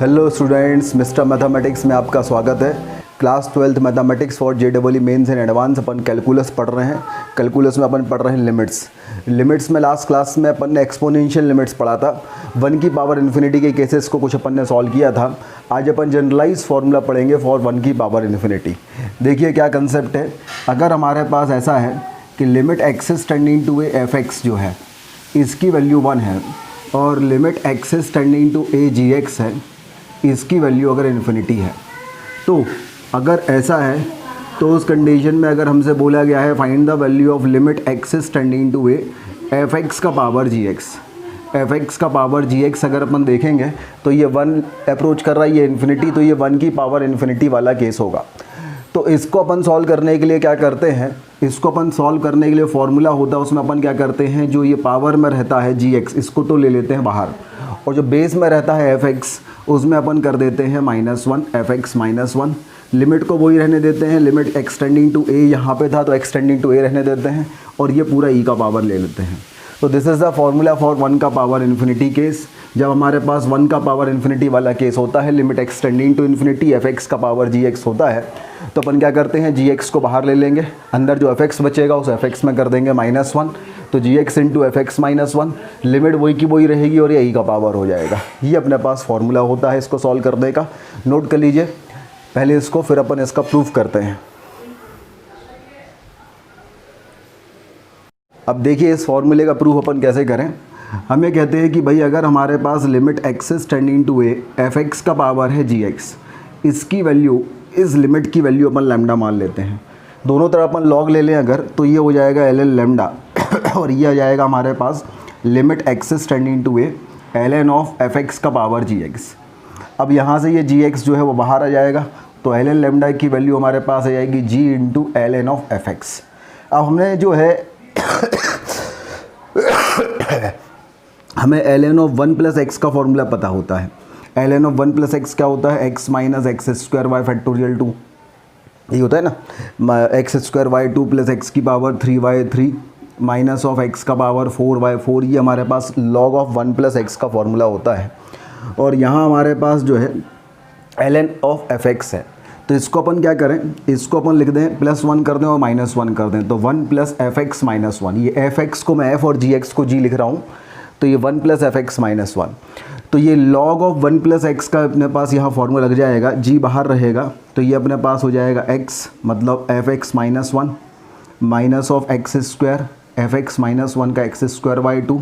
Hello students, mister mathematics में आपका स्वागत है। Class 12th mathematics for JEE mains and advance अपन कैलकुलस पढ़ रहे हैं। कैलकुलस में अपन पढ़ रहे हैं लिमिट्स में लास्ट क्लास में अपन ने एक्सपोनेंशियल लिमिट्स पढ़ा था। 1 की पावर इन्फिनिटी के केसेस को कुछ अपन ने सॉल्व किया था। आज अपन जनरलाइज फार्मूला पढ़ेंगे फॉर 1 की पावर इन्फिनिटी। देखिए क्या कंसेप्ट है। अगर हमारे पास ऐसा है कि limit x is tending to a fx जो है इसकी वैल्यू 1 है और limit x is tending to a gx है, इसकी वैल्यू अगर इन्फिनिटी है, तो अगर ऐसा है तो उस कंडीशन में अगर हमसे बोला गया है find the value of limit x is tending to a fx का पावर gx, अगर अपन देखेंगे तो ये 1 अप्रोच कर रहा है, ये इन्फिनिटी, तो ये 1 की पावर इन्फिनिटी वाला केस होगा। तो इसको अपन सॉल्व करने के लिए क्या करते हैं, इसको अपन सॉल्व करने के लिए फॉर्मूला होता है, उसमें अपन क्या करते हैं, जो ये पावर में रहता है gx इसको तो ले लेते हैं बाहर, और जो बेस में रहता है fx उसमें अपन कर देते हैं -1, fx -1। लिमिट को वही रहने देते हैं, लिमिट एक्सटेंडिंग टू a यहाँ पे था तो एक्सटेंडिंग टू a रहने देते हैं, और ये पूरा e का पावर ले लेते हैं। तो this is the formula for 1 का पावर इन्फिनिटी केस। जब हमारे पास 1 का पावर इन्फिनिटी वाला केस होता है, limit x tending to infinity fx का पावर gx होता है, तो अपन क्या करते हैं, gx को बाहर ले लेंगे, अंदर जो fx बचेगा उस fx में कर देंगे -1, तो gx इंटू fx -1, लिमिट वही की वही रहेगी और ये e का पावर हो जाएगा। ये अपने पास फॉर्मूला होता है इसको सॉल्व करने का। नोट कर लीजिए पहले इसको, फिर अपन इसका प्रूफ करते हैं। अब देखिए इस फॉर्मूले का प्रूफ अपन कैसे करें। हमें कहते हैं कि भाई अगर हमारे पास limit x is tending to a fx का पावर है gx, इसकी वैल्यू, इस लिमिट की वैल्यू अपन लैम्डा मान लेते हैं। दोनों तरफ अपन लॉग ले लें अगर, तो ये हो जाएगा ln लैम्डा और ये आ जाएगा हमारे पास limit x is tending to a ln of fx का पावर gx। अब यहाँ से ये gx जो है वो बाहर आ जाएगा, तो ln लैम्डा की वैल्यू हमारे पास आ जाएगी g into ln of fx। अब हमने जो है हमें ln ऑफ 1 प्लस एक्स का फॉर्मूला पता होता है। ln ऑफ 1 प्लस एक्स क्या होता है, x minus x square y factorial 2, ये होता है ना, x square y 2 plus x की power 3y3 minus of x का पावर 4y4। ये हमारे पास log ऑफ 1 प्लस एक्स का फॉर्मूला होता है। और यहाँ हमारे पास जो है ln ऑफ fx है, तो इसको अपन क्या करें, इसको अपन लिख दें +1 कर दें और -1 कर दें, तो 1 प्लस fx -1। ये fx को मैं f और gx को g लिख रहा हूँ, तो ये 1 प्लस fx -1। तो ये log ऑफ 1 प्लस एक्स का अपने पास यहाँ फॉर्मूला लग जाएगा, g बाहर रहेगा, तो ये अपने पास हो जाएगा x मतलब fx -1 minus of x square fx -1 का x square by 2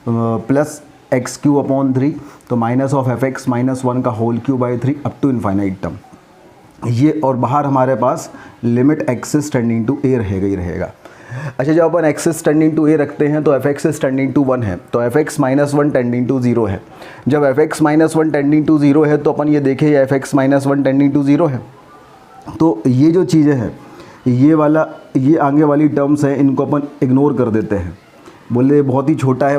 plus x cube upon 3, तो माइनस ऑफ fx -1 का whole cube by 3 up to infinite term. ये और बाहर हमारे पास limit x is tending to a रहेगा ही रहेगा। अच्छा, जब अपन एक्सिस टेंडिंग टू ए रखते हैं तो fx इज टेंडिंग टू 1 है, तो fx -1 टेंडिंग टू 0 है। जब fx -1 टेंडिंग टू 0 है तो अपन ये देखें ये fx -1 टेंडिंग टू 0 है, तो ये जो चीज़ें हैं, ये आगे वाली टर्म्स हैं, इनको अपन इग्नोर कर देते हैं, बोले बहुत ही छोटा है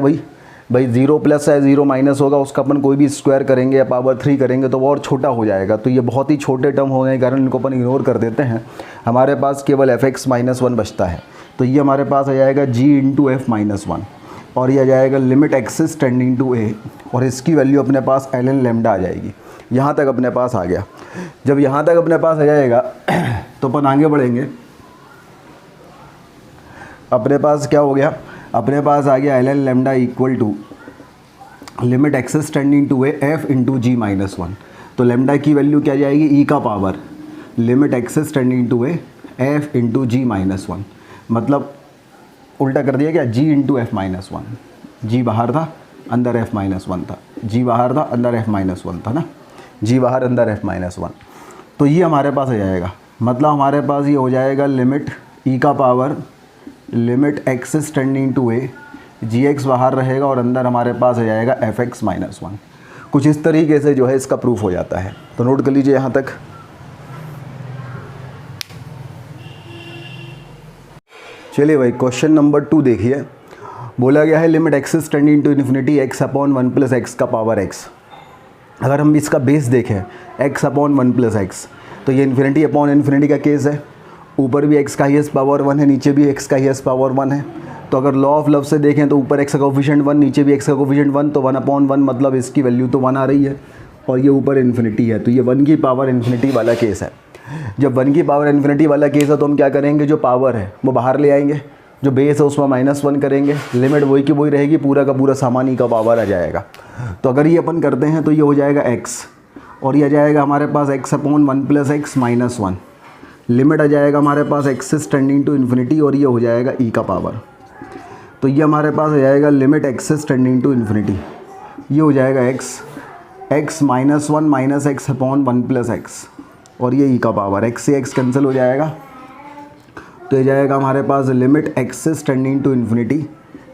भाई 0 प्लस है 0 माइनस होगा, उसका अपन कोई भी स्क्वायर करेंगे या पावर 3 करेंगे तो वो और छोटा हो जाएगा, तो ये बहुत ही छोटे टर्म होने के कारण इनको अपन इग्नोर कर देते हैं। हमारे पास केवल fx -1 बचता है, तो ये हमारे पास आ जाएगा g इंटू f -1, और ये आ जाएगा limit x is tending to a, और इसकी वैल्यू अपने पास ln लैम्डा आ जाएगी। यहाँ तक अपने पास आ गया। जब यहाँ तक अपने पास आ जाएगा तो अपन आगे बढ़ेंगे। अपने पास क्या हो गया, अपने पास आ गया ln lambda equal to limit x is tending to a f into g -1। तो लैम्डा की वैल्यू क्या जाएगी, e का power limit x is tending to a f into g -1, मतलब उल्टा कर दिया क्या, g इंटू f -1। g बाहर था अंदर f -1 था, g बाहर था अंदर f -1 था ना, g बाहर अंदर f -1। तो ये हमारे पास आ जाएगा, मतलब हमारे पास ये हो जाएगा लिमिट e का power limit x is tending to a, gx बाहर रहेगा और अंदर हमारे पास आ जाएगा fx -1। कुछ इस तरीके से जो है इसका प्रूफ हो जाता है। तो नोट कर लीजिए यहाँ तक। चलिए भाई क्वेश्चन नंबर 2 देखिए। बोला गया है limit x is tending to infinity x upon 1 plus x का पावर x। अगर हम इसका बेस देखें x अपॉन 1 प्लस एक्स, तो ये इन्फिनिटी अपॉन इन्फिनिटी का केस है, ऊपर भी x का हाईएस्ट पावर 1 है, नीचे भी x का हाईएस्ट पावर 1 है। तो अगर लॉ ऑफ लव से देखें तो ऊपर x का कोफिशिएंट 1, नीचे भी x का कोफिशिएंट 1, तो 1/1 मतलब इसकी वैल्यू तो 1 आ रही है। और ये ऊपर इन्फिनिटी है, तो ये 1 की पावर इन्फिनिटी वाला केस है। जब 1 की पावर इन्फिनिटी वाला केस है तो हम क्या करेंगे, जो पावर है वो बाहर ले आएंगे, जो बेस है उसमें -1 करेंगे, लिमिट वही की वही रहेगी, पूरा का पूरा सामान ई का पावर आ जाएगा। तो अगर ये अपन करते हैं तो ये हो जाएगा x, और ये आ जाएगा हमारे पास x/1 + x - 1, लिमिट आ जाएगा हमारे पास एक्सेस टेंडिंग टू इन्फिनिटी, और ये हो जाएगा ई का पावर। तो ये हमारे पास आ जाएगा limit x is tending to infinity, ये हो जाएगा x -1 - x/1 + x, और ये ई का पावर, x से x कैंसिल हो जाएगा, तो ये जाएगा हमारे पास limit x is tending to infinity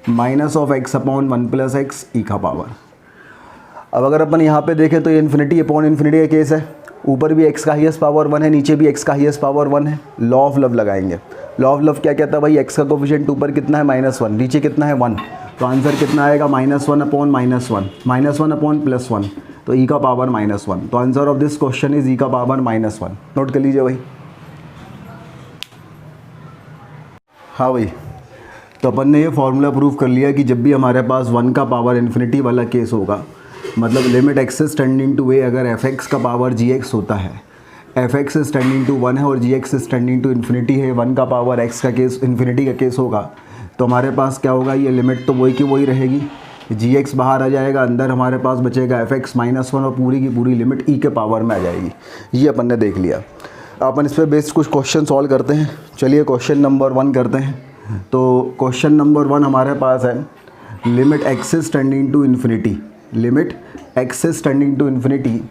-(x/1 + x) e का पावर। अब अगर अपन यहाँ पे देखें तो ये इन्फिनिटी अपॉन इन्फिनिटी का केस है, ऊपर भी x का हाईएस्ट पावर 1 है, नीचे भी x का हाईएस्ट पावर 1 है। लॉ ऑफ लव लगाएंगे। लॉ ऑफ लव क्या कहता है भाई, x का कोफिशिएंट ऊपर कितना है -1, नीचे कितना है 1, तो आंसर कितना आएगा -1/-1, -1/+1, तो e का पावर -1। तो answer of this question is e का पावर -1। नोट कर लीजिए भाई। हाँ भाई, तो अपन ने ये फॉर्मूला प्रूव कर लिया कि जब भी हमारे पास 1 का पावर इन्फिनिटी वाला केस होगा, मतलब limit x is tending to a, अगर f(x) का पावर gx होता है, f(x) इज टेंडिंग टू 1 है और gx is tending to infinity है, 1 का पावर x का केस इन्फिनिटी का केस होगा, तो हमारे पास क्या होगा, ये लिमिट तो वही की वही रहेगी, gx बाहर आ जाएगा, अंदर हमारे पास बचेगा f(x) -1 और पूरी की पूरी लिमिट e के पावर में आ जाएगी। ये अपन ने देख लिया। अपन इस पर बेस्ड कुछ क्वेश्चन सॉल्व करते हैं। चलिए क्वेश्चन नंबर 1 करते हैं। तो क्वेश्चन नंबर 1 हमारे पास है limit x is tending to infinity, limit x is tending to infinity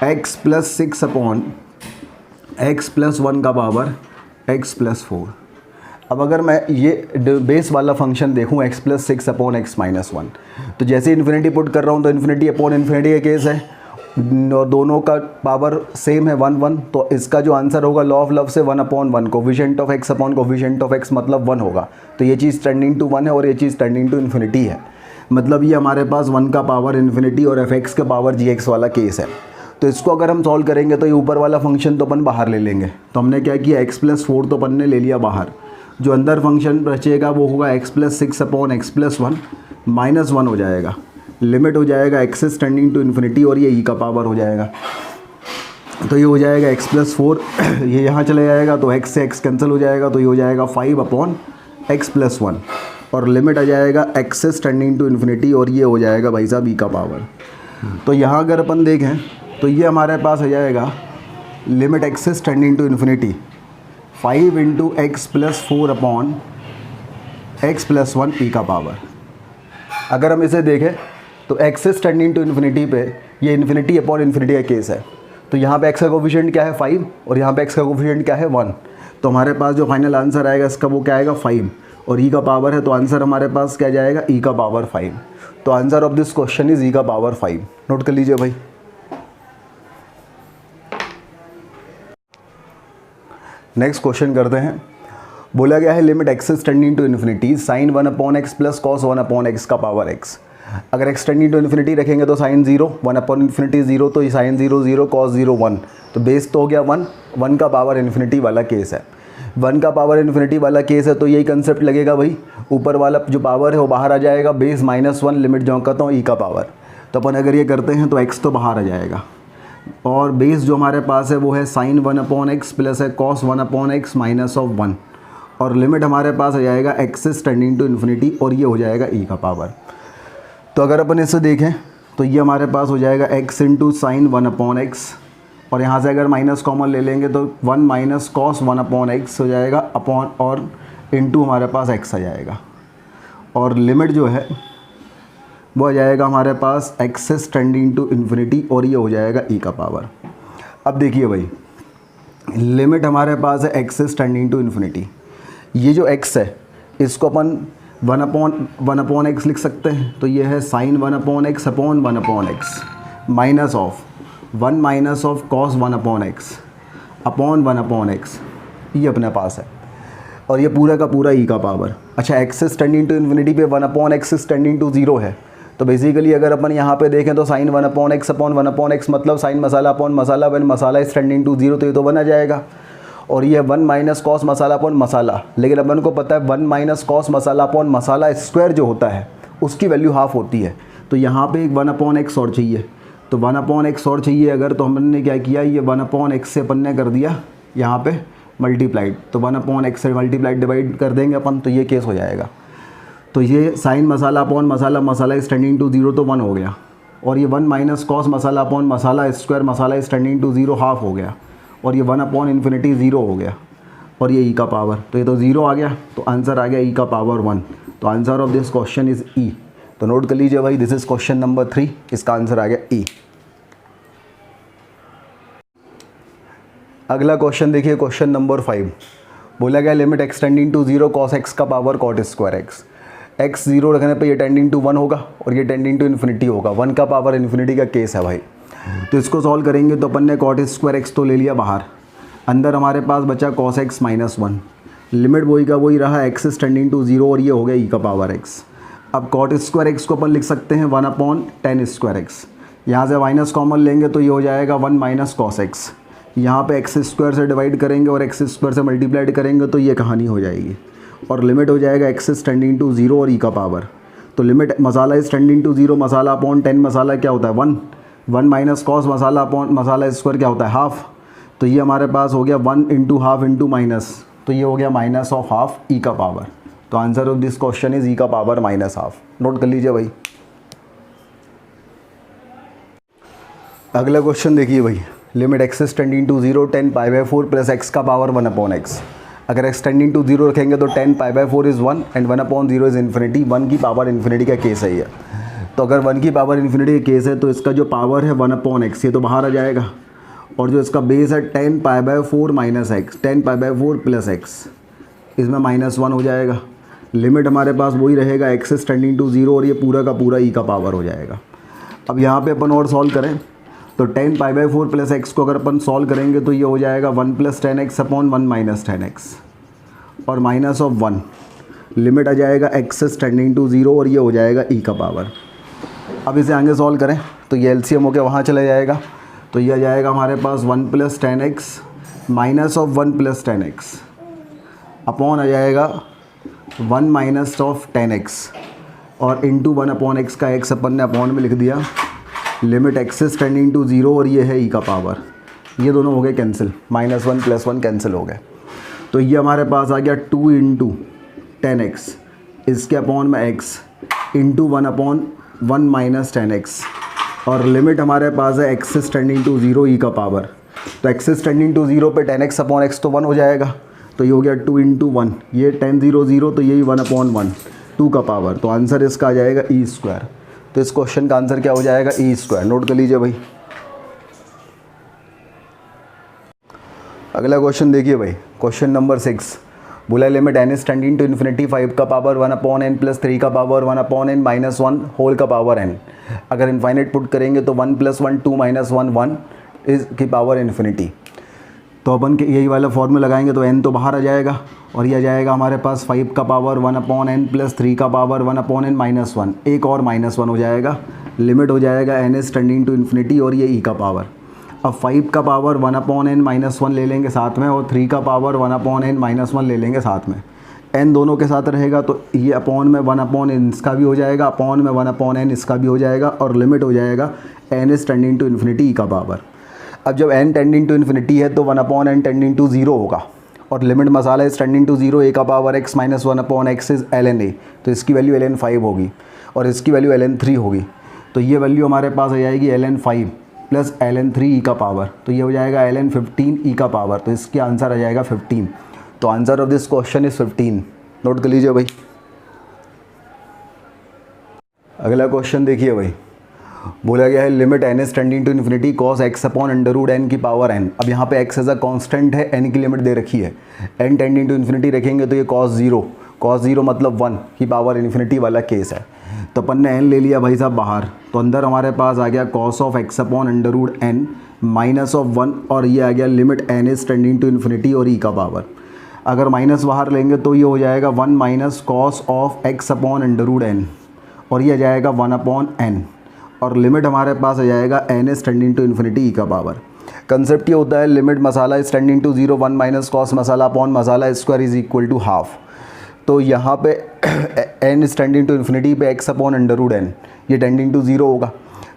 x + 6 x + 1 का पावर x + 4। अब अगर मैं ये बेस वाला फंक्शन देखूं x + 6 x - 1, तो जैसे इन्फिनिटी पुट कर रहा हूं तो इन्फिनिटी अपॉन इन्फिनिटी का केस है, और दोनों का पावर सेम है 1 1, तो इसका जो आंसर होगा लॉ ऑफ लव से 1/1, coefficient of x upon coefficient of x मतलब 1 होगा। तो ये चीज़ टेंडिंग टू 1 है और ये चीज़ टेंडिंग टू इन्फिनिटी है, मतलब ये हमारे पास 1 का पावर इन्फिनिटी और f(x) का पावर gx वाला केस है। तो इसको अगर हम सॉल्व करेंगे तो ये ऊपर वाला फंक्शन तो अपन बाहर ले लेंगे। तो हमने क्या किया, x + 4 तो अपन ने ले लिया बाहर, जो अंदर फंक्शन बचेगा वो होगा x + 6 x + 1 -1 हो जाएगा, लिमिट हो जाएगा एक्सेस टेंडिंग टू इन्फिनिटी, और ये ई का पावर हो जाएगा। तो ये हो जाएगा x + 4, ये यहाँ चले जाएगा तो x से x कैंसिल हो जाएगा, तो ये हो जाएगा 5/x + 1, और लिमिट आ जाएगा एक्सेस टेंडिंग टू इन्फिनिटी, और ये हो जाएगा भाई साहब ई का पावर। तो यहाँ अगर अपन देखें तो ये हमारे पास आ जाएगा limit x is tending to infinity 5 × x + 4/x + 1 e का पावर। अगर हम इसे देखें तो एक्सेस टेंडिंग टू इन्फिनिटी पे ये इन्फिनिटी अपॉन इन्फिनिटी का केस है, तो यहाँ पे x का कोफिशिएंट क्या है 5, और यहाँ पे x का कोफिशिएंट क्या है 1, तो हमारे पास जो फाइनल आंसर आएगा इसका वो क्या आएगा 5, और e का पावर है, तो आंसर हमारे पास क्या जाएगा e का पावर 5। तो answer of this question is e का पावर 5। नोट कर लीजिए भाई। नेक्स्ट क्वेश्चन करते हैं। बोला गया है limit x is tending to infinity sin 1/x + cos 1/x का पावर x। अगर x टेंडिंग टू इन्फिनिटी रखेंगे तो sin 0, 1/∞ 0, तो sin 0 0, cos 0 1, तो बेस तो हो गया 1, 1 का पावर इन्फिनिटी वाला केस है। 1 का पावर इन्फिनिटी वाला केस है तो यही कंसेप्ट लगेगा भाई, ऊपर वाला जो पावर है वो बाहर आ जाएगा, बेस -1, लिमिट जो कहता हूँ ई का पावर। तो अपन अगर ये करते हैं तो x तो बाहर आ जाएगा, और बेस जो हमारे पास है वो है sin 1/x प्लस है cos 1/x -1, और लिमिट हमारे पास आ जाएगा एक्सेस टेंडिंग टू इन्फिनिटी, और ये हो जाएगा ई का पावर। तो अगर अपन इसे देखें तो ये हमारे पास हो जाएगा x × sin 1/x, और यहाँ से अगर माइनस कॉमन ले लेंगे तो 1 - cos 1/x हो जाएगा अपॉन, और इनटू हमारे पास x आ जाएगा, और लिमिट जो है वो आ जाएगा हमारे पास एक्सेस टेंडिंग टू इन्फिनिटी, और ये हो जाएगा ई का पावर। अब देखिए भाई, लिमिट हमारे पास है एक्सेस टेंडिंग टू इन्फिनिटी, ये जो x है इसको अपन 1/x लिख सकते हैं, तो ये है sin 1/x upon 1/x minus of 1 - cos 1/x upon 1/x, ये अपने पास है, और ये पूरा का पूरा ई का पावर। अच्छा, एक्सेस टेंडिंग टू इन्फिनिटी पे 1/x टेंडिंग टू 0 है, तो बेसिकली अगर अपन यहाँ पे देखें तो sin 1/x अपॉन 1/x मतलब sin मसाला अपॉन मसाला, व्हेन मसाला इज टेंडिंग टू 0, तो ये तो 1 आ जाएगा, और ये 1 - cos मसाला अपॉन मसाला, लेकिन अपन को पता है 1 - cos मसाला अपॉन मसाला स्क्वायर जो होता है उसकी वैल्यू हाफ होती है, तो यहाँ पे एक 1/x और चाहिए, तो 1/x और चाहिए अगर, तो हमने क्या किया, ये 1/x से अपन ने कर दिया यहाँ पे मल्टीप्लाइड, तो 1/x से मल्टीप्लाइड डिवाइड कर देंगे अपन, तो ये केस हो जाएगा। तो ये साइन मसाला अपॉन मसाला, मसाला इज टेंडिंग टू 0 तो 1 हो गया, और ये 1 माइनस कॉस मसाला अपॉन मसाला स्क्वायर, मसाला इज टेंडिंग टू 0 हाफ हो गया, और ये 1/∞ 0 हो गया, और ये e का पावर, तो ये तो 0 आ गया, तो आंसर आ गया e का पावर 1। तो answer of this question is e। तो नोट कर लीजिए भाई, दिस इज क्वेश्चन नंबर 3, इसका आंसर आ गया e। अगला क्वेश्चन देखिए, क्वेश्चन नंबर 5। बोला गया limit x tending to 0 cos x का पावर cot स्क्वायर x 0 रखने पे ये टेंडिंग टू 1 होगा, और ये टेंडिंग टू इन्फिनिटी होगा। 1 का पावर इन्फिनिटी का केस है भाई। तो इसको सॉल्व करेंगे तो अपन ने cot स्क्वायर x तो ले लिया बाहर, अंदर हमारे पास बचा cos x माइनस 1, लिमिट वही का वही रहा, x इज टेंडिंग टू 0, और ये हो गया e का पावर x। अब cot स्क्वायर x को अपन लिख सकते हैं 1/tan स्क्वायर x, यहाँ से माइनस कॉमन लेंगे तो ये हो जाएगा 1 माइनस कॉस एक्स, यहाँ पे एक्स स्क्वायर से डिवाइड करेंगे और एक्स स्क्वायर से मल्टीप्लाइड करेंगे तो ये कहानी हो जाएगी, और लिमिट हो जाएगा एक्स इज टेंडिंग टू 0 और ई का पावर। तो लिमिट मसाला इज टेंडिंग टू 0, मसाला अपॉन 10, मसाला क्या होता है 1, 1 माइनस कॉस मसाला अपॉन मसाला स्क्वायर क्या होता है हाफ, तो ये हमारे पास हो गया 1 इंटू हाफ इंटू माइनस, तो ये हो गया माइनस ऑफ हाफ ई का पावर। तो answer of this question is e का पावर माइनस हाफ। नोट कर लीजिए भाई। अगला क्वेश्चन देखिए भाई, limit x is tending to 0 10 π/4 plus x का पावर 1/x। अगर एक्स टेंडिंग टू 0 रखेंगे तो 10 π/4 इज़ 1 एंड 1/0 इज़ इन्फिनिटी। 1 की पावर इन्फिनिटी का केस है ये। तो अगर 1 की पावर इन्फिनिटी का केस है तो इसका जो पावर है 1/x ये तो बाहर आ जाएगा, और जो इसका बेस है 10 π/4 माइनस एक्स, 10 π/4 प्लस एक्स, इसमें -1 हो जाएगा। लिमिट हमारे पास वही रहेगा, एक्स इज टेंडिंग टू 0 और ये पूरा का पूरा ई का पावर हो जाएगा। अब यहाँ पे अपन और सॉल्व करें तो 10 π/4 प्लस एक्स को अगर अपन सॉल्व करेंगे तो ये हो जाएगा 1 + 10x अपॉन 1 - 10x और माइनस ऑफ 1। लिमिट आ जाएगा एक्स इज टेंडिंग टू 0 और ये हो जाएगा ई का पावर। अब इसे आगे सॉल्व करें तो ये एलसीएम होकर वहाँ चला जाएगा, तो ये आ जाएगा हमारे पास 1 + 10x minus of 1 + 10x upon आ जाएगा 1 माइनस ऑफ 10x और इंटू 1/x का x अपन ने अपॉन में लिख दिया। Limit x is tending to 0 और ये है ई का पावर। ये दोनों हो गए कैंसिल, -1 + 1 कैंसिल हो गए। तो ये हमारे पास आ गया 2 × 10x, इसके अपॉन में x इंटू 1/1 - 10x और लिमिट हमारे पास है एक्स इज टेंडिंग टू 0 ई का पावर। तो एक्स इज टेंडिंग टू 0 पे 10x अपॉन x तो 1 हो जाएगा, तो ये हो गया 2 × 1, ये 10 0 0 तो यही 1/1 2 का पावर। तो आंसर इसका आ जाएगा e²। तो इस क्वेश्चन का आंसर क्या हो जाएगा e²। नोट कर लीजिए भाई। अगला क्वेश्चन देखिए भाई, क्वेश्चन नंबर 6। बोला limit n is tending to infinity 5 का पावर 1/n + 3 का पावर 1/n - 1 होल का पावर n। अगर इनफाइनाइट पुट करेंगे तो 1 + 1 2 - 1 1 इज की पावर इन्फिनिटी। तो अपन के यही वाला फॉर्मूला लगाएंगे तो n तो बाहर आ जाएगा और ये आ जाएगा हमारे पास 5 का पावर 1/n + 3 का पावर 1/n - 1, एक और -1 हो जाएगा। लिमिट हो जाएगा n is tending to infinity और ये e का पावर। अब 5 का पावर 1/n - 1 ले लेंगे साथ में और 3 का पावर 1/n - 1 ले लेंगे साथ में। n दोनों के साथ रहेगा तो ये अपॉन में 1/n इसका भी हो जाएगा, अपॉन में 1/n इसका भी हो जाएगा और लिमिट हो जाएगा n is tending to infinity e का पावर। अब जब n टेंडिंग टू इन्फिनिटी है तो 1/n टेंडिंग टू 0 होगा और लिमिट मसाला इज टेंडिंग टू 0 a का power x - 1/x is ln a, तो इसकी वैल्यू ln 5 होगी और इसकी वैल्यू ln 3 होगी। तो ये वैल्यू हमारे पास आ जाएगी ln 5 + ln 3 e का पावर, तो ये हो जाएगा ln 15 e का पावर। तो इसके आंसर आ जाएगा 15। तो answer of this question is 15। Note कर लीजिए भाई। अगला क्वेश्चन देखिए भाई, बोला गया है limit n is tending to infinity cos x upon √n की पावर n। अब यहाँ पे x एज अ कांस्टेंट है, n की लिमिट दे रखी है, n टेंडिंग टू इन्फिनिटी रखेंगे तो ये cos 0 मतलब 1 की पावर इन्फिनिटी वाला केस है। तो अपन ने n ले लिया भाई साहब बाहर, तो अंदर हमारे पास आ गया cos of x upon √n minus of 1 और ये आ गया limit n is tending to infinity और e का पावर। अगर माइनस बाहर लेंगे तो ये हो जाएगा 1 - cos of x upon √n और ये आ जाएगा 1/n और लिमिट हमारे पास आ जाएगा n is tending to infinity e का पावर। कंसेप्ट ये होता है लिमिट मसाला इज टेंडिंग टू 0 1 - cos मसाला अपॉन मसाला square is equal to half. तो यहाँ पे n is tending to infinity पे x अपॉन √n ये टेंडिंग टू 0 होगा,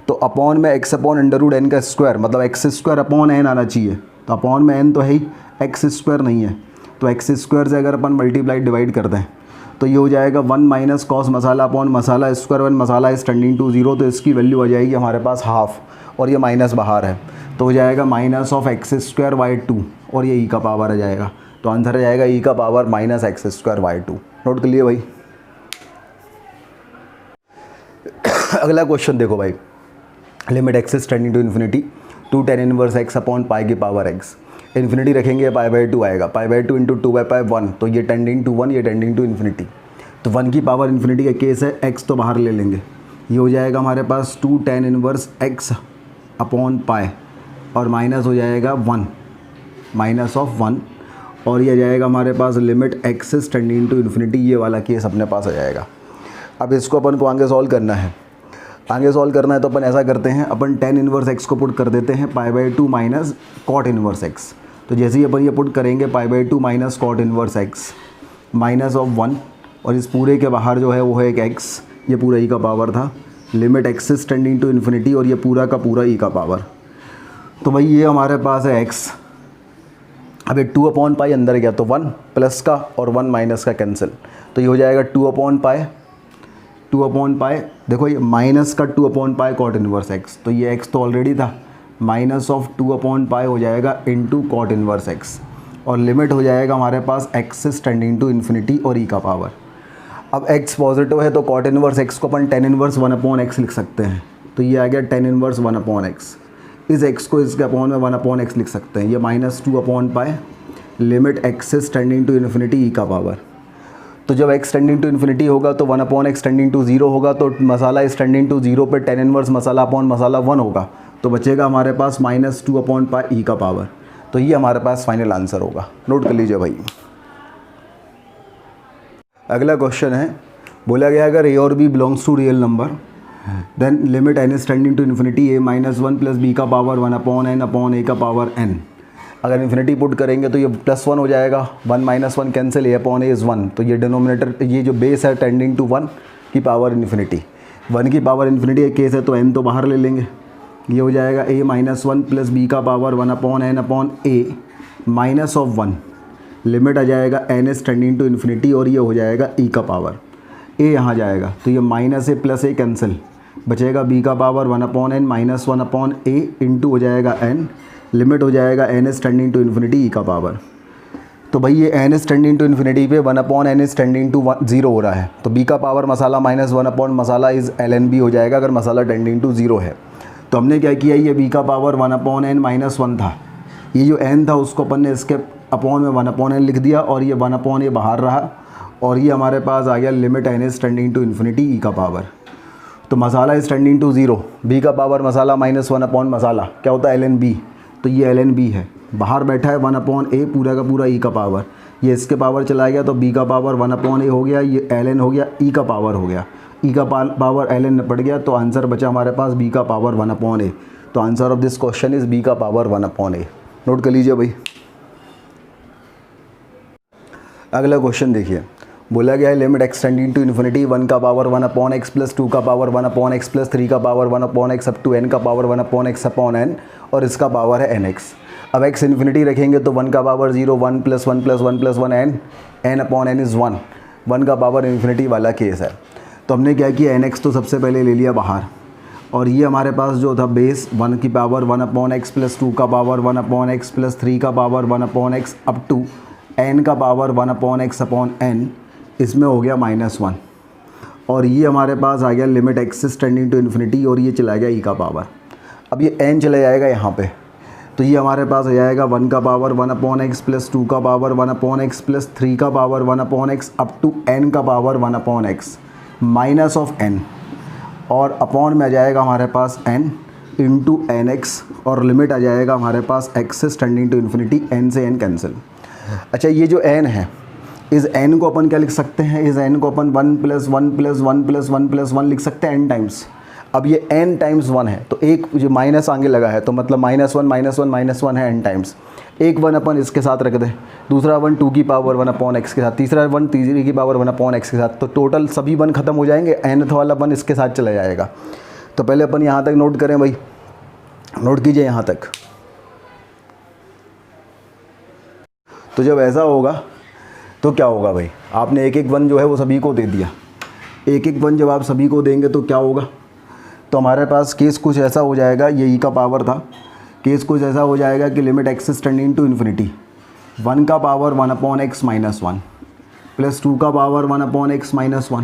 तो अपॉन में x upon under root n का स्क्वायर, मतलब एक्स स्क्वायर अपॉन एन आना चाहिए। तो अपॉन में एन तो है ही, एक्स स्क्वायर नहीं है, तो एक्स स्क्वायर से अगर अपन मल्टीप्लाई डिवाइड कर दें तो ये हो जाएगा 1 माइनस कॉस मसाला अपॉन मसाला स्क्वायर, 1 मसाला इज टेंडिंग टू 0, तो इसकी वैल्यू आ जाएगी हमारे पास हाफ, और ये माइनस बाहर है तो हो जाएगा minus of x square by 2, और ये ई का पावर आ जाएगा। तो आंसर आ जाएगा ई का power minus x square by 2। Note कर लिए भाई। अगला क्वेश्चन देखो भाई, limit x is tending to infinity two tan inverse x upon pi की पावर एक्स, इन्फिनिटी रखेंगे पाई बाई 2 आएगा, pi by 2 into 2 by pi 1, तो ये टेंडिंग टू 1, ये टेंडिंग टू इन्फिनिटी। तो 1 की पावर इन्फिनिटी का केस है, एक्स तो बाहर ले लेंगे, ये हो जाएगा हमारे पास 2 टेन इनवर्स एक्स अपॉन पाई, और माइनस हो जाएगा 1 माइनस ऑफ 1, और ये आ जाएगा हमारे पास limit x is tending to infinity, ये वाला केस अपने पास आ जाएगा। अब इसको अपन को आगे सॉल्व करना है, आगे सॉल्व करना है तो अपन ऐसा करते हैं, अपन टेन इनवर्स एक्स को पुट कर देते हैं pi by 2 minus cot inverse x. तो जैसे ही अपन ये पुट करेंगे pi by 2 minus cot inverse x minus of 1, और इस पूरे के बाहर जो है वो है एक एक्स, ये पूरा ई का पावर था, limit x is tending to infinity, और ये पूरा का पूरा ई का पावर। तो भाई ये हमारे पास है एक्स, अब ये 2 अपॉन पाई अंदर गया तो 1 प्लस का और 1 माइनस का कैंसिल, तो ये हो जाएगा 2 अपॉन पाई, 2 अपॉन पाई, देखो ये माइनस का 2 upon pi cot inverse x, तो ये एक्स तो ऑलरेडी था, माइनस ऑफ 2 अपॉन पाई हो जाएगा इनटू कॉट इनवर्स एक्स, और लिमिट हो जाएगा हमारे पास x is tending to infinity और ई का पावर। अब एक्स पॉजिटिव है तो कॉट इनवर्स एक्स को अपन टेन इनवर्स 1 अपॉन एक्स लिख सकते हैं, तो ये आ गया टेन इनवर्स 1 अपॉन एक्स, इस एक्स को इसके अपॉन में 1 अपॉन एक्स लिख सकते हैं, ये minus 2 upon pi limit x is tending to infinity e का पावर। तो जब एक्स टेंडिंग टू इन्फिनिटी होगा तो 1 अपॉन एक्स टेंडिंग टू 0 होगा, तो मसाला इज टेंडिंग टू 0 पे टेन इनवर्स मसाला अपॉन मसाला 1 होगा, तो बचेगा हमारे पास माइनस 2 अपॉन पाई ई का पावर। तो ये हमारे पास फाइनल आंसर होगा, नोट कर लीजिए भाई। अगला क्वेश्चन है, बोला गया अगर ए और b belongs to real number then limit n is tending to infinity a minus 1 plus b का पावर 1 अपॉन ए का पावर n। अगर इन्फिनिटी पुट करेंगे तो ये +1 हो जाएगा, 1 minus 1 cancel, a upon a is 1, तो ये डिनोमिनेटर, ये जो बेस है टेंडिंग टू 1 की पावर इन्फिनिटी, 1 की पावर इन्फिनिटी एक केस है तो n तो बाहर ले लेंगे, ये हो जाएगा a माइनस 1 प्लस बी का power 1 upon a minus of 1, limit आ जाएगा n is tending to infinity, और ये हो जाएगा e का पावर, a यहाँ जाएगा तो ये minus a plus a cancel, बचेगा b का power 1 upon n minus 1 upon a into हो जाएगा n, लिमिट हो जाएगा n is tending to infinity e का पावर। तो भाई ये n is tending to infinity पे 1 upon n is tending to 0 हो रहा है, तो b का पावर मसाला माइनस 1 अपॉन मसाला इज ln b हो जाएगा अगर मसाला टेंडिंग टू 0 है। तो हमने क्या किया, ये b का पावर 1 अपॉन n माइनस 1 था, ये जो n था उसको अपन ने इसके अपॉन में 1 अपॉन n लिख दिया, और ये 1 अपॉन ये बाहर रहा, और ये हमारे पास आ गया limit n is tending to infinity e का पावर। तो मसाला इज टेंडिंग टू 0, b का पावर मसाला माइनस 1 अपॉन मसाला क्या होता है ln b, तो ये ln b है, बाहर बैठा है 1 अपॉन ए पूरा का पूरा ई का पावर, ये इसके पावर चला गया तो b का पावर 1 अपॉन ए हो गया, ये ln हो गया, ई का पावर हो गया, ई का पावर ln में पड़ गया, तो आंसर बचा हमारे पास b का पावर 1 अपॉन ए। तो answer of this question is b का पावर 1 अपॉन ए, नोट कर लीजिए भाई। अगला क्वेश्चन देखिए, बोला गया है limit x tending to infinity 1 का पावर 1 अपॉन एक्स प्लस 2 का पावर 1 अपॉन एक्स प्लस 3 का power 1 upon x up to n का power 1 upon x upon n, और इसका पावर है nx। अब x इन्फिनिटी रखेंगे तो 1 का power 0, 1 plus 1 plus 1 plus 1 n upon n is 1, 1 का पावर इन्फिनिटी वाला केस है। तो हमने क्या किया, nx तो सबसे पहले ले लिया बाहर, और ये हमारे पास जो था बेस 1 की पावर 1 अपॉन एक्स प्लस 2 का पावर 1 अपॉन एक्स प्लस 3 का power 1 upon x up to n का power 1 upon x upon n, इसमें हो गया -1, और ये हमारे पास आ गया limit x is tending to infinity, और ये चला गया ई का पावर। अब ये n चला जाएगा यहाँ पे, तो ये हमारे पास आ जाएगा 1 का पावर 1 अपॉन एक्स प्लस 2 का पावर 1 अपॉन एक्स प्लस 3 का power 1 upon x up to n का power 1 upon x minus of n, और अपॉन में आ जाएगा हमारे पास n इंटू एन एक्स, और लिमिट आ जाएगा हमारे पास x is tending to infinity, n से n कैंसिल। अच्छा, ये जो n है, इस n को अपन क्या लिख सकते हैं, इस n को अपन 1 प्लस 1 प्लस 1 प्लस 1 प्लस 1 लिख सकते हैं n टाइम्स। अब ये n टाइम्स 1 है, तो एक जो माइनस आगे लगा है तो मतलब -1 है n टाइम्स, एक 1 अपन इसके साथ रख दें, दूसरा 1 2 की पावर 1 अपॉन एक्स के साथ, तीसरा 1 3 की पावर 1 अपॉन एक्स के साथ, तो टोटल सभी 1 खत्म हो जाएंगे, nth वाला 1 इसके साथ चला जाएगा। तो पहले अपन यहाँ तक नोट करें भाई, नोट कीजिए यहाँ तक। तो जब ऐसा होगा तो क्या होगा भाई, आपने एक एक वन जो है वो सभी को दे दिया, एक एक वन जब आप सभी को देंगे तो क्या होगा, तो हमारे पास केस कुछ ऐसा हो जाएगा, ये ई का पावर था, केस कुछ ऐसा हो जाएगा कि limit x is tending to infinity 1 का पावर 1/x - 1 प्लस 2 का पावर 1/x - 1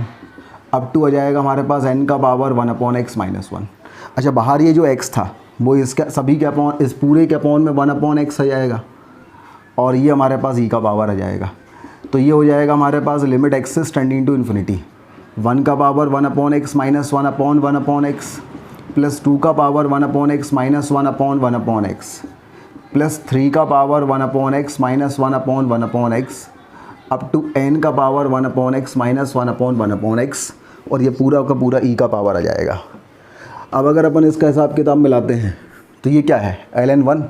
अप टू आ जाएगा हमारे पास n का पावर 1/x - 1। अच्छा, बाहर ये जो x था वो इसका सभी के अपॉन, इस पूरे के अपॉन में 1/x आ जाएगा, और ये हमारे पास e का पावर आ जाएगा। तो ये हो जाएगा हमारे पास limit x is tending to infinity 1 का पावर 1/x - 1/1/x प्लस 2 का पावर 1/x - 1/1/x प्लस 3 का power 1/x - 1/1/x up to n का पावर 1/x - 1/1/x, और ये पूरा का पूरा e का पावर आ जाएगा। अब अगर अपन इसका हिसाब किताब मिलाते हैं तो ये क्या है, ln1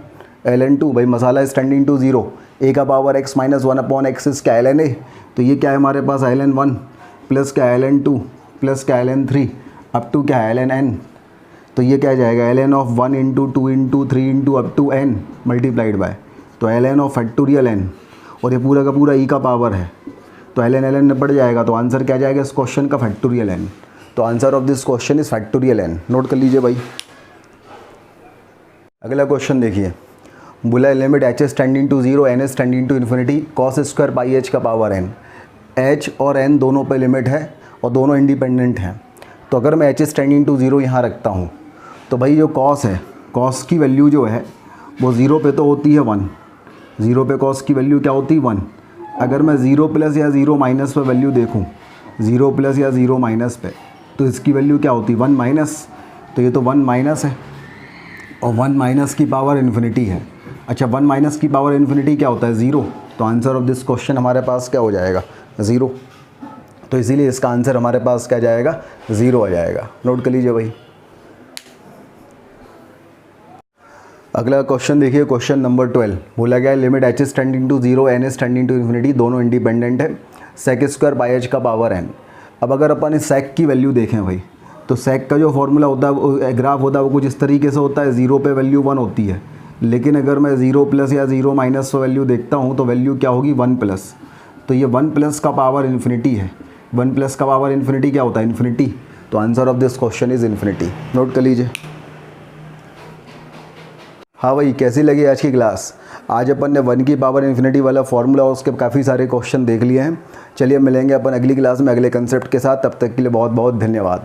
ln2, भाई मसाला इज टेंडिंग टू 0, a का पावर x - 1/x इस क्या ln a, तो ये क्या है हमारे पास ln1 प्लस क्या ln2 प्लस क्या ln3 अप टू क्या ln n, तो ये क्या जाएगा ln of 1 × 2 × 3 × up to n multiplied by, तो ln ऑफ फैक्टोरियल n, और ये पूरा का पूरा e का पावर है, तो ln ln निपट जाएगा, तो आंसर क्या जाएगा इस क्वेश्चन का फैक्टोरियल n। तो answer of this question is factorial n, note कर लीजिए भाई। अगला क्वेश्चन देखिए, बोला limit h is tending to 0 n is tending to infinity cos square pi h का पावर n, h और n दोनों पे लिमिट है और दोनों इंडिपेंडेंट हैं। तो अगर मैं h इज टेंडिंग टू 0 यहाँ रखता हूँ तो भाई जो cos है, cos की वैल्यू जो है वो 0 पे तो होती है 1, 0 पे cos की वैल्यू क्या होती है 1। अगर मैं 0 प्लस या 0 माइनस पे वैल्यू देखूँ, 0 प्लस या 0 माइनस पे, तो इसकी वैल्यू क्या होती है 1 माइनस, तो ये तो 1 माइनस है, और 1 माइनस की पावर इन्फिनिटी है। अच्छा, 1 माइनस की पावर इन्फिनिटी क्या होता है 0, तो आंसर ऑफ दिस क्वेश्चन हमारे पास क्या हो जाएगा 0। तो इसीलिए इसका आंसर हमारे पास क्या जाएगा 0 आ जाएगा, नोट कर लीजिए भाई। अगला क्वेश्चन देखिए, क्वेश्चन नंबर 12, बोला गया limit h is tending to 0 n is tending to infinity, दोनों इंडिपेंडेंट है, सेक स्क्वायर बाई h का पावर n। अब अगर अपन इस सेक की वैल्यू देखें भाई, तो सेक का जो फॉर्मूला होता है, ग्राफ होता है, वो कुछ इस तरीके से होता है, 0 पे वैल्यू 1 होती है, लेकिन अगर मैं 0 प्लस या 0 माइनस पर वैल्यू देखता हूँ तो वैल्यू क्या होगी 1 प्लस, तो ये 1 प्लस का पावर इन्फिनिटी है, 1 प्लस का पावर इन्फिनिटी क्या होता है इन्फिनिटी, तो answer of this question is infinity, note कर लीजिए। हाँ भाई, कैसी लगी आज की क्लास। आज अपन ने 1 की पावर इन्फिनिटी वाला फॉर्मूला और उसके काफ़ी सारे क्वेश्चन देख लिए हैं। चलिए मिलेंगे अपन अगली क्लास में अगले कंसेप्ट के साथ, तब तक के लिए बहुत बहुत धन्यवाद।